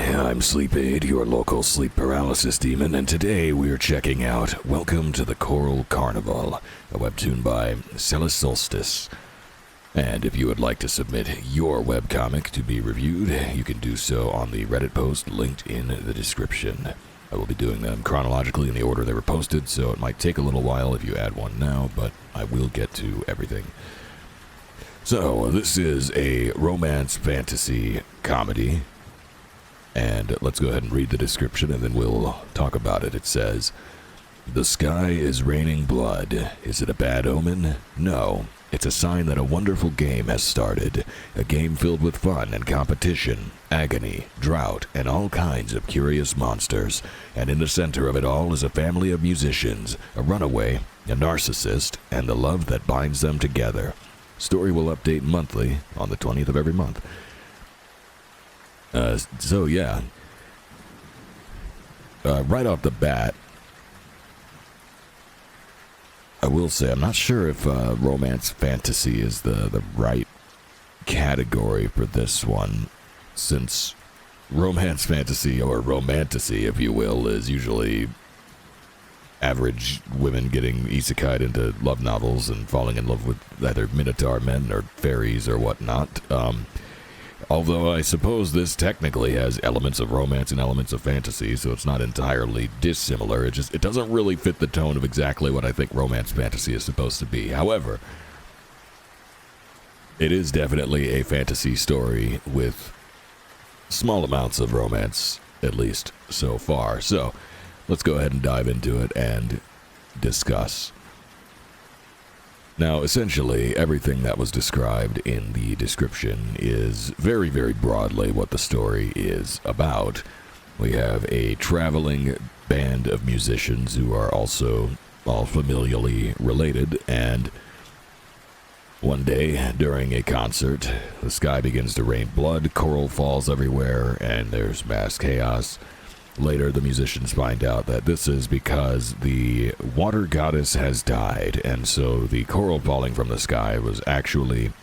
I'm Sleep Aid, your local sleep paralysis demon, and today we're checking out Welcome to the Coral Carnival, a webtoon by Celesolstice. And if you would like to submit your webcomic to be reviewed, you can do so on the Reddit post linked in the description. I will be doing them chronologically in the order they were posted, so it might take a little while if you add one now, but I will get to everything. So, this is a romance fantasy comedy. And let's go ahead and read the description and then we'll talk about it. It says, "The sky is raining blood. Is it a bad omen? No. It's a sign that a wonderful game has started. A game filled with fun and competition, agony, drought, and all kinds of curious monsters. And in the center of it all is a family of musicians, a runaway, a narcissist, and the love that binds them together. Story will update monthly on the 20th of every month." Right off the bat, I will say I'm not sure if romance fantasy is the right category for this one, since romance fantasy, or romantasy, if you will, is usually average women getting isekai'd into love novels and falling in love with either minotaur men or fairies or whatnot. Although I suppose this technically has elements of romance and elements of fantasy, so it's not entirely dissimilar. It doesn't really fit the tone of exactly what I think romance fantasy is supposed to be. However, it is definitely a fantasy story with small amounts of romance, at least so far. So, let's go ahead and dive into it and discuss. Now, essentially, everything that was described in the description is very, very broadly what the story is about. We have a traveling band of musicians who are also all familially related, and one day, during a concert, the sky begins to rain blood, coral falls everywhere, and there's mass chaos. Later, the musicians find out that this is because the water goddess has died, and so the coral falling from the sky was actually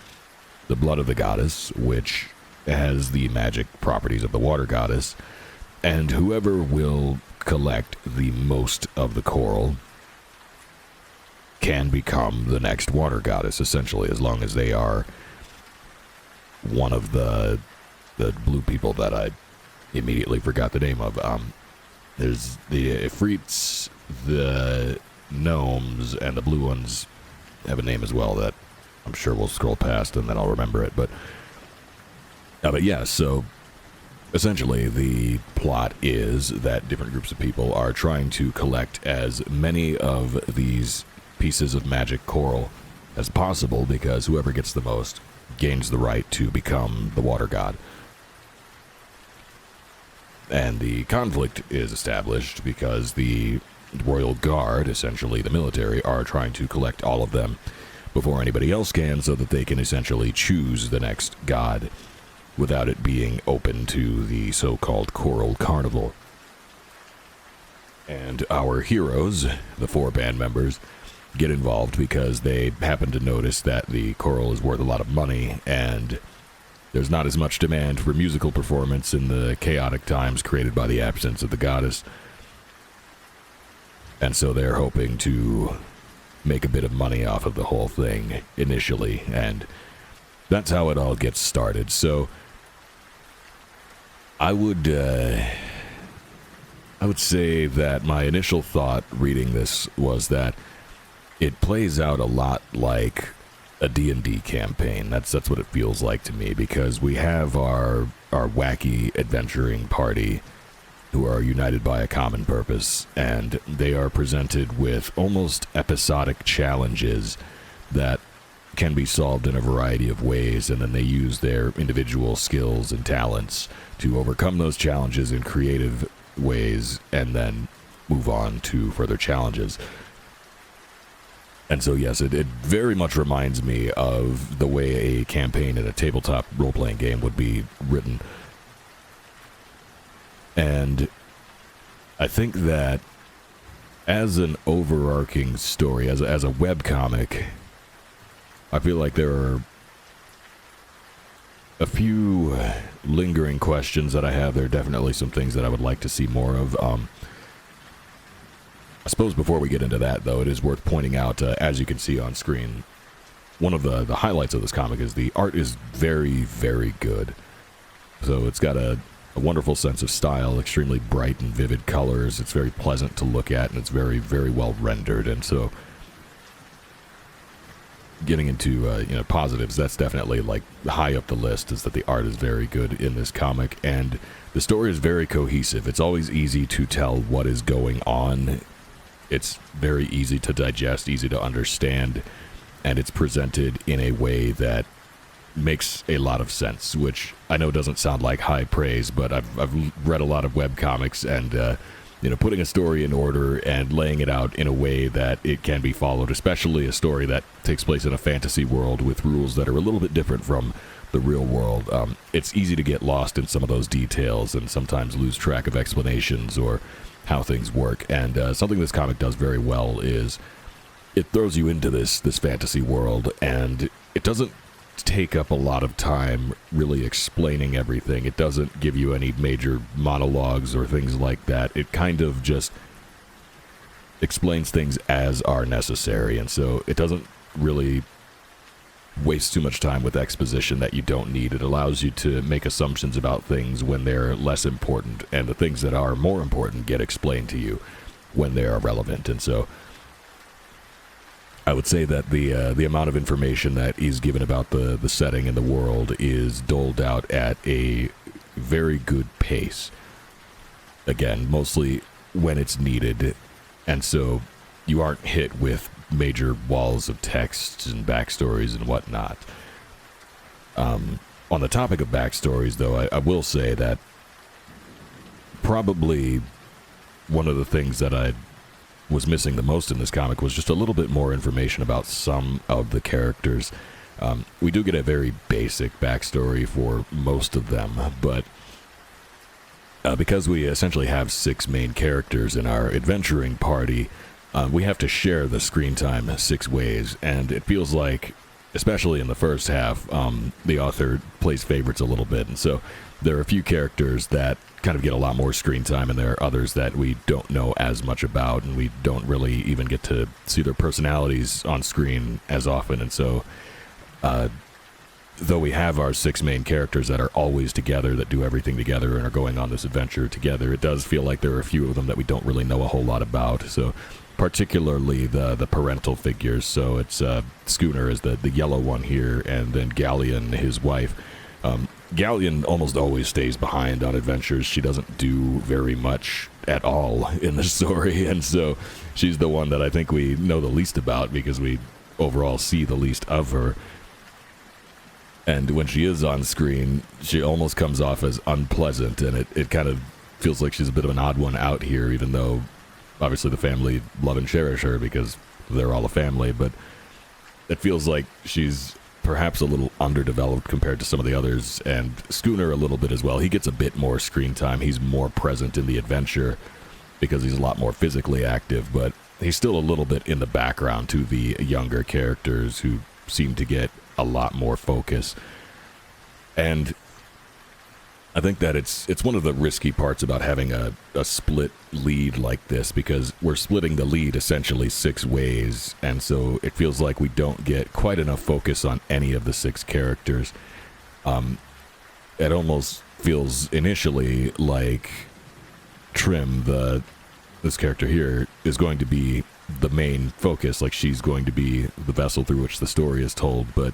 the blood of the goddess, which has the magic properties of the water goddess, and whoever will collect the most of the coral can become the next water goddess, essentially, as long as they are one of the blue people that I immediately forgot the name of. There's the Ifrits, the gnomes, and the blue ones have a name as well that I'm sure we'll scroll past and then I'll remember it. But yeah, so essentially the plot is that different groups of people are trying to collect as many of these pieces of magic coral as possible, because whoever gets the most gains the right to become the water god. And the conflict is established because the royal guard, essentially the military, are trying to collect all of them before anybody else can, so that they can essentially choose the next god without it being open to the so-called Coral Carnival. And our heroes, the 4 band members, get involved because they happen to notice that the coral is worth a lot of money, and there's not as much demand for musical performance in the chaotic times created by the absence of the goddess. And so they're hoping to make a bit of money off of the whole thing initially, and that's how it all gets started. So I would say that my initial thought reading this was that it plays out a lot like a D&D campaign. That's what it feels like to me, because we have our wacky adventuring party who are united by a common purpose, and they are presented with almost episodic challenges that can be solved in a variety of ways, and then they use their individual skills and talents to overcome those challenges in creative ways and then move on to further challenges. And so, yes, it very much reminds me of the way a campaign in a tabletop role-playing game would be written. And I think that as an overarching story, as a webcomic, I feel like there are a few lingering questions that I have. There are definitely some things that I would like to see more of. I suppose before we get into that, though, it is worth pointing out, as you can see on screen, one of the highlights of this comic is the art is very, very good. So it's got a wonderful sense of style, extremely bright and vivid colors. It's very pleasant to look at, and it's very, very well rendered. And so, getting into positives, that's definitely like high up the list, is that the art is very good in this comic, and the story is very cohesive. It's always easy to tell what is going on. It's very easy to digest, easy to understand, and it's presented in a way that makes a lot of sense, which I know doesn't sound like high praise, but I've read a lot of webcomics, and putting a story in order and laying it out in a way that it can be followed, especially a story that takes place in a fantasy world with rules that are a little bit different from the real world. It's easy to get lost in some of those details and sometimes lose track of explanations or how things work. And something this comic does very well is it throws you into this fantasy world, and it doesn't take up a lot of time really explaining everything. It doesn't give you any major monologues or things like that. It kind of just explains things as are necessary, and so it doesn't really waste too much time with exposition that you don't need. It allows you to make assumptions about things when they're less important, and the things that are more important get explained to you when they are relevant. And so I would say that the amount of information that is given about the setting and the world is doled out at a very good pace. Again, mostly when it's needed, and so you aren't hit with major walls of text and backstories and whatnot. On the topic of backstories, though, I will say that probably one of the things that I was missing the most in this comic was just a little bit more information about some of the characters. We do get a very basic backstory for most of them, but because we essentially have 6 main characters in our adventuring party, we have to share the screen time 6 ways, and it feels like, especially in the first half, the author plays favorites a little bit, and so there are a few characters that kind of get a lot more screen time, and there are others that we don't know as much about, and we don't really even get to see their personalities on screen as often. And so though we have our 6 main characters that are always together, that do everything together and are going on this adventure together, it does feel like there are a few of them that we don't really know a whole lot about. So particularly the parental figures. So it's Schooner is the yellow one here, and then Galleon, his wife. Galleon almost always stays behind on adventures. She doesn't do very much at all in the story, and so she's the one that I think we know the least about because we overall see the least of her. And when she is on screen, she almost comes off as unpleasant, and it kind of feels like she's a bit of an odd one out here, even though obviously the family love and cherish her because they're all a family, but it feels like she's perhaps a little underdeveloped compared to some of the others, and Schooner a little bit as well. He gets a bit more screen time. He's more present in the adventure because he's a lot more physically active, but he's still a little bit in the background to the younger characters who seem to get a lot more focus. And I think that it's one of the risky parts about having a split lead like this, because we're splitting the lead essentially 6 ways, and so it feels like we don't get quite enough focus on any of the 6 characters. It almost feels initially like Trim, this character here, is going to be the main focus, like she's going to be the vessel through which the story is told, but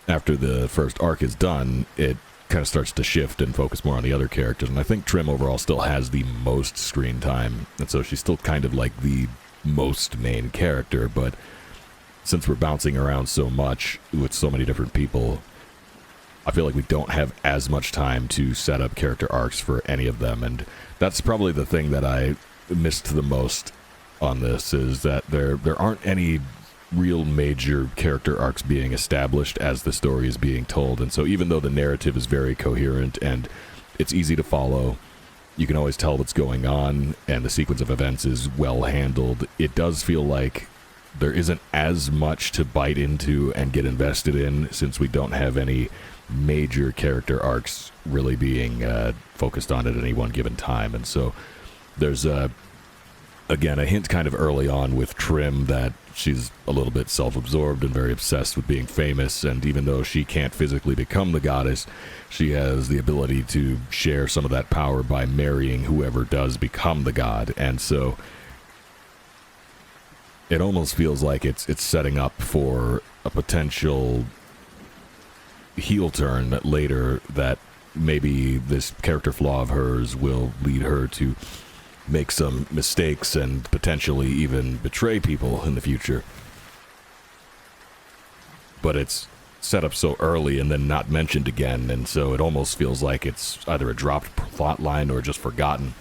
after the first arc is done, it kind of starts to shift and focus more on the other characters, and I think Trim overall still has the most screen time, and so she's still kind of like the most main character, but since we're bouncing around so much with so many different people, I feel like we don't have as much time to set up character arcs for any of them, and that's probably the thing that I missed the most on this, is that there aren't any real major character arcs being established as the story is being told. And so even though the narrative is very coherent and it's easy to follow, you can always tell what's going on, and the sequence of events is well handled, it does feel like there isn't as much to bite into and get invested in, since we don't have any major character arcs really being focused on at any one given time. And so there's again a hint kind of early on with Trim that she's a little bit self-absorbed and very obsessed with being famous, and even though she can't physically become the goddess, she has the ability to share some of that power by marrying whoever does become the god. And so it almost feels like it's setting up for a potential heel turn later, that maybe this character flaw of hers will lead her to make some mistakes and potentially even betray people in the future. But it's set up so early and then not mentioned again, and so it almost feels like it's either a dropped plot line or just forgotten.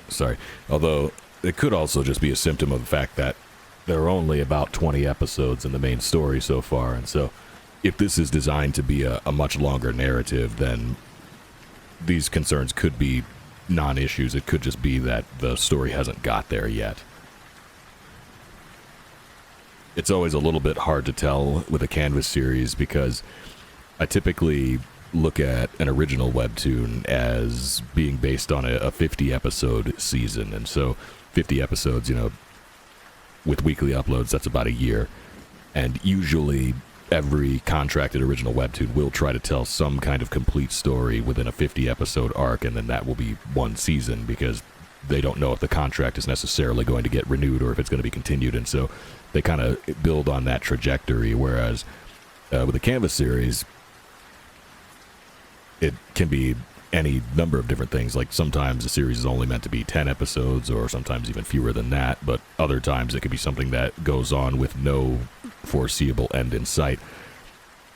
Sorry. Although it could also just be a symptom of the fact that there are only about 20 episodes in the main story so far, and so if this is designed to be a much longer narrative, then these concerns could be non-issues. It could just be that the story hasn't got there yet. It's always a little bit hard to tell with a Canvas series because I typically look at an original webtoon as being based on a 50-episode season, and so 50 episodes, with weekly uploads, that's about a year. And usually every contracted original webtoon will try to tell some kind of complete story within a 50-episode arc, and then that will be one season because they don't know if the contract is necessarily going to get renewed or if it's going to be continued, and so they kind of build on that trajectory, whereas with the Canvas series, it can be any number of different things. Like sometimes the series is only meant to be 10 episodes or sometimes even fewer than that, but other times it could be something that goes on with no foreseeable end in sight.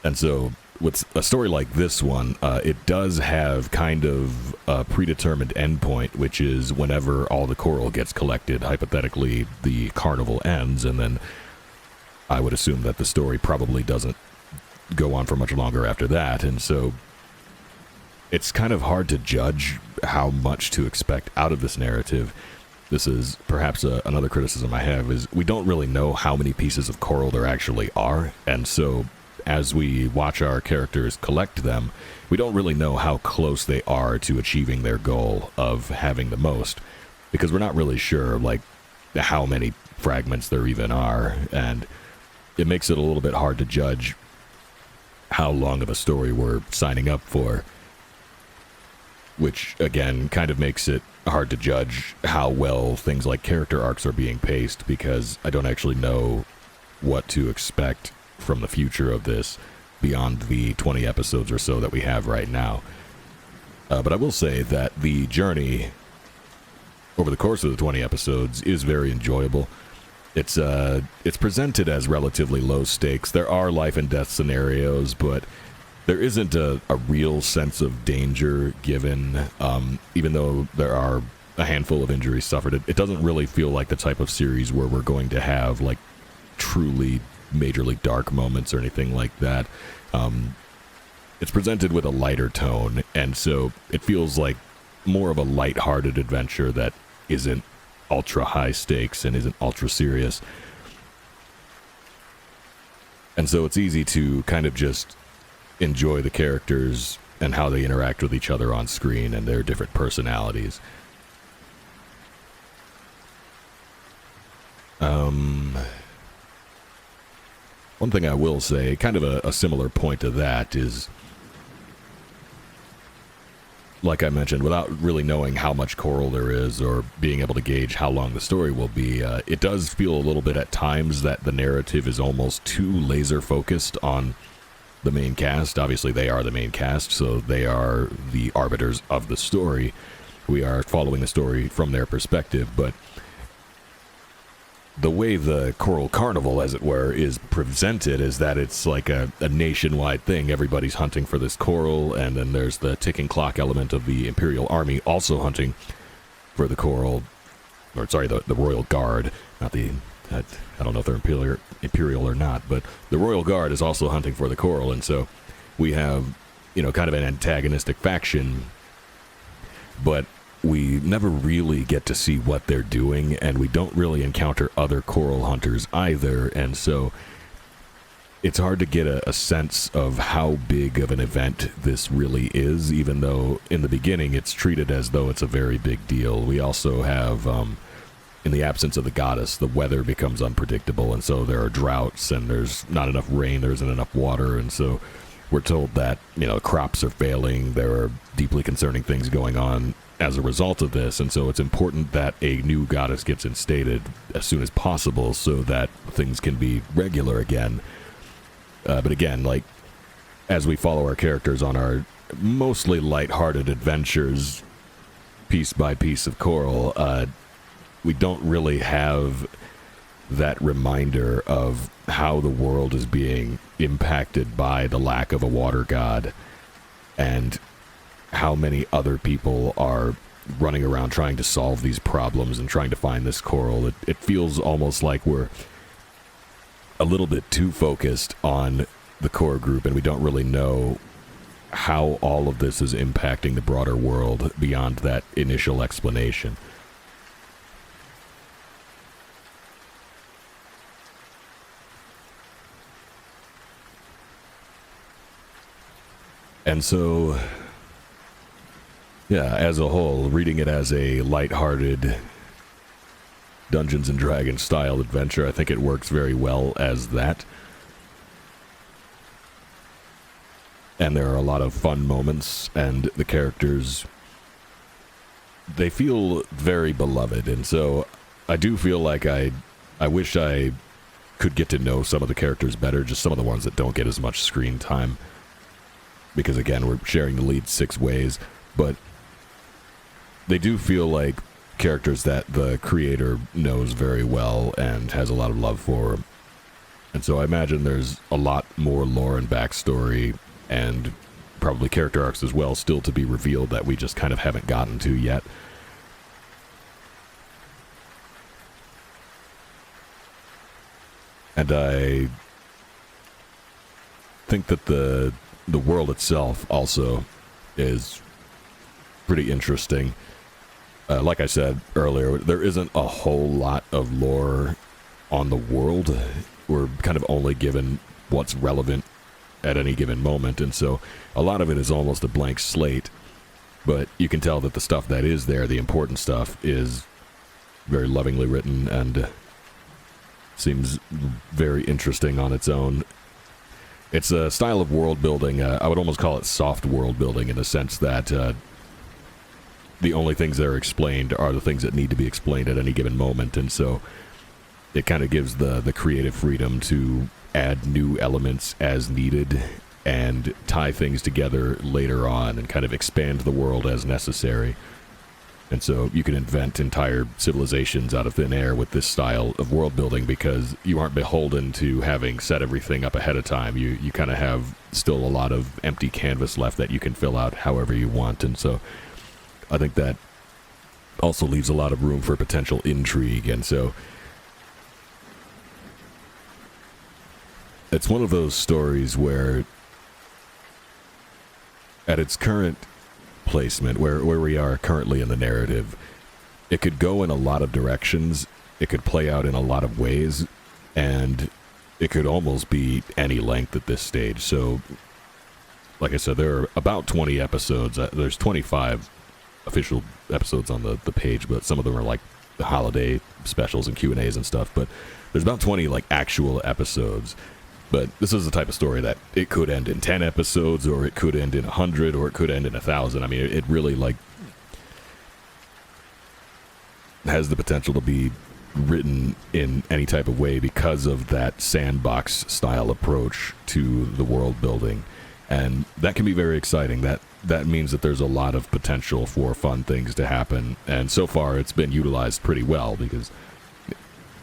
And so with a story like this one, it does have kind of a predetermined endpoint, which is whenever all the coral gets collected. Hypothetically, the carnival ends, and then I would assume that the story probably doesn't go on for much longer after that. And so it's kind of hard to judge how much to expect out of this narrative. This is perhaps another criticism I have, is we don't really know how many pieces of coral there actually are, and so as we watch our characters collect them, we don't really know how close they are to achieving their goal of having the most, because we're not really sure, like, how many fragments there even are, and it makes it a little bit hard to judge how long of a story we're signing up for, which, again, kind of makes it hard to judge how well things like character arcs are being paced, because I don't actually know what to expect from the future of this beyond the 20 episodes or so that we have right now. But I will say that the journey over the course of the 20 episodes is very enjoyable. It's presented as relatively low stakes. There are life and death scenarios, but there isn't a real sense of danger given, even though there are a handful of injuries suffered. It doesn't really feel like the type of series where we're going to have, like, truly majorly dark moments or anything like that. It's presented with a lighter tone, and so it feels like more of a light-hearted adventure that isn't ultra high stakes and isn't ultra serious. And so it's easy to kind of just enjoy the characters and how they interact with each other on screen and their different personalities. One thing I will say, kind of a similar point to that, is, like I mentioned, without really knowing how much coral there is or being able to gauge how long the story will be, it does feel a little bit at times that the narrative is almost too laser focused on the main cast. Obviously, they are the main cast, so they are the arbiters of the story. We are following the story from their perspective, but the way the Coral Carnival, as it were, is presented is that it's like a nationwide thing. Everybody's hunting for this coral, and then there's the ticking clock element of the Imperial Army also hunting for the coral, or sorry, the Royal Guard, not the... I don't know if they're imperial or not, but the Royal Guard is also hunting for the coral, and so we have, kind of an antagonistic faction, but we never really get to see what they're doing, and we don't really encounter other coral hunters either, and so it's hard to get a sense of how big of an event this really is, even though in the beginning it's treated as though it's a very big deal. We also have, in the absence of the goddess, the weather becomes unpredictable, and so there are droughts, and there's not enough rain, there isn't enough water, and so we're told that, crops are failing, there are deeply concerning things going on as a result of this, and so it's important that a new goddess gets instated as soon as possible so that things can be regular again. But again, like, as we follow our characters on our mostly lighthearted adventures, piece by piece of Coral, we don't really have that reminder of how the world is being impacted by the lack of a water god, and how many other people are running around trying to solve these problems and trying to find this coral. It feels almost like we're a little bit too focused on the core group, and we don't really know how all of this is impacting the broader world beyond that initial explanation. And so, yeah, as a whole, reading it as a lighthearted Dungeons and Dragons style adventure, I think it works very well as that. And there are a lot of fun moments, and the characters, they feel very beloved, and so I do feel like I wish I could get to know some of the characters better, just some of the ones that don't get as much screen time, because again, we're sharing the lead 6 ways, but they do feel like characters that the creator knows very well and has a lot of love for. And so I imagine there's a lot more lore and backstory, and probably character arcs as well, still to be revealed that we just kind of haven't gotten to yet. And I think that the world itself also is pretty interesting. Like I said earlier, there isn't a whole lot of lore on the world. We're kind of only given what's relevant at any given moment, and so a lot of it is almost a blank slate, but you can tell that the stuff that is there, the important stuff, is very lovingly written and seems very interesting on its own. It's a style of world building, I would almost call it soft world building, in the sense that the only things that are explained are the things that need to be explained at any given moment, and so it kind of gives the creative freedom to add new elements as needed and tie things together later on and kind of expand the world as necessary. And so you can invent entire civilizations out of thin air with this style of world building, because you aren't beholden to having set everything up ahead of time. You kind of have still a lot of empty canvas left that you can fill out however you want, and so I think that also leaves a lot of room for potential intrigue. And so it's one of those stories where, at its current placement, where we are currently in the narrative, it could go in a lot of directions, it could play out in a lot of ways, and it could almost be any length at this stage. So, like I said, there are about 20 episodes. There's 25 official episodes on the page, but some of them are like the holiday specials and Q&As and stuff, but there's about 20 like actual episodes. But this is the type of story that it could end in 10 episodes, or it could end in 100, or it could end in 1,000. I mean, it really like has the potential to be written in any type of way because of that sandbox style approach to the world building, and that can be very exciting. That means that there's a lot of potential for fun things to happen, and so far it's been utilized pretty well, because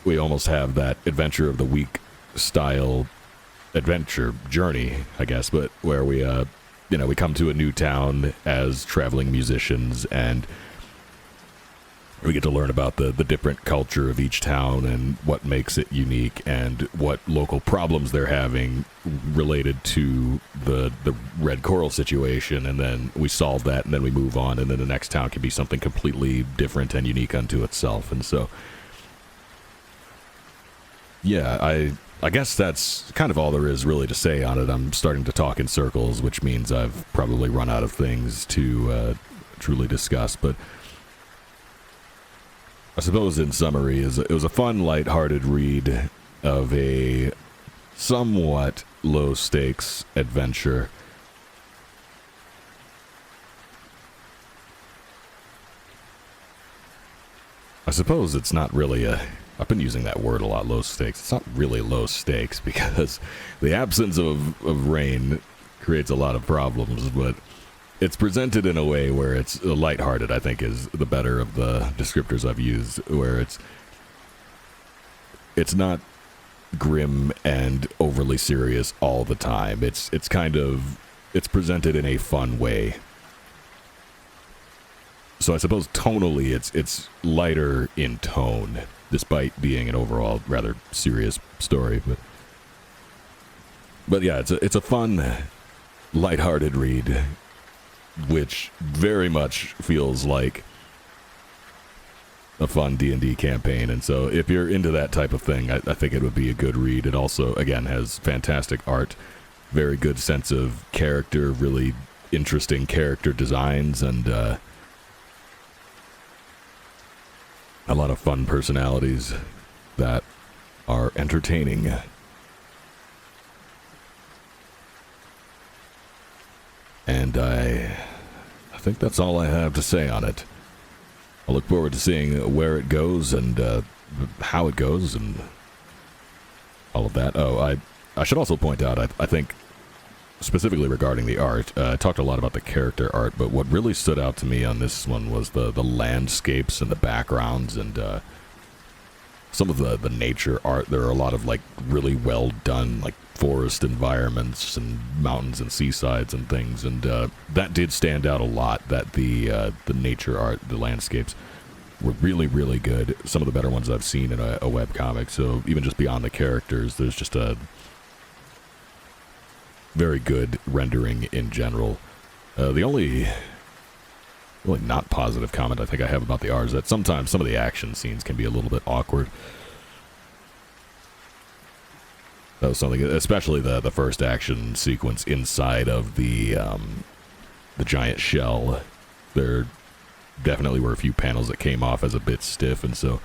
we almost have that adventure of the week style adventure journey, I guess, but where we we come to a new town as traveling musicians, and we get to learn about the different culture of each town and what makes it unique and what local problems they're having related to the red coral situation, and then we solve that, and then we move on, and then the next town can be something completely different and unique unto itself. And so yeah, I guess that's kind of all there is really to say on it. I'm starting to talk in circles, which means I've probably run out of things to truly discuss. But I suppose in summary, it was a fun, lighthearted read of a somewhat low-stakes adventure. I suppose it's not really I've been using that word a lot, low stakes. It's not really low stakes because the absence of rain creates a lot of problems, but it's presented in a way where it's lighthearted, I think, is the better of the descriptors I've used, where it's not grim and overly serious all the time. It's presented in a fun way. So I suppose tonally it's lighter in tone, despite being an overall rather serious story. But yeah, it's a fun, lighthearted read, which very much feels like a fun D&D campaign. And so if you're into that type of thing, I think it would be a good read. It also, again, has fantastic art, very good sense of character, really interesting character designs, and a lot of fun personalities that are entertaining. And I think that's all I have to say on it. I look forward to seeing where it goes and how it goes and all of that. Oh, I should also point out, I think, specifically regarding the art, I talked a lot about the character art, but what really stood out to me on this one was the landscapes and the backgrounds and some of the nature art. There are a lot of like really well done like forest environments and mountains and seasides and things, and that did stand out a lot, that the nature art, the landscapes were really, really good. Some of the better ones I've seen in a webcomic. So even just beyond the characters, there's just a very good rendering in general. The only really not positive comment I think I have about the art is that sometimes some of the action scenes can be a little bit awkward. That was something, especially the first action sequence inside of the giant shell. There definitely were a few panels that came off as a bit stiff, and so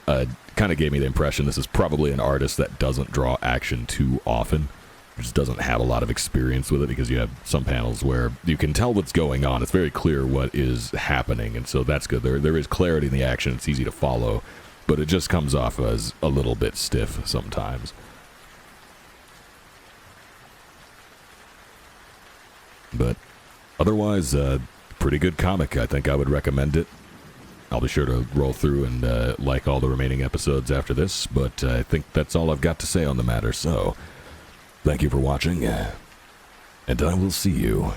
kind of gave me the impression this is probably an artist that doesn't draw action too often. Just doesn't have a lot of experience with it, because you have some panels where you can tell what's going on. It's very clear what is happening, and so that's good. There is clarity in the action. It's easy to follow, but it just comes off as a little bit stiff sometimes. But otherwise, pretty good comic. I think I would recommend it. I'll be sure to roll through and like all the remaining episodes after this, but I think that's all I've got to say on the matter, so thank you for watching, and I will see you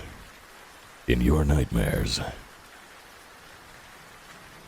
in your nightmares.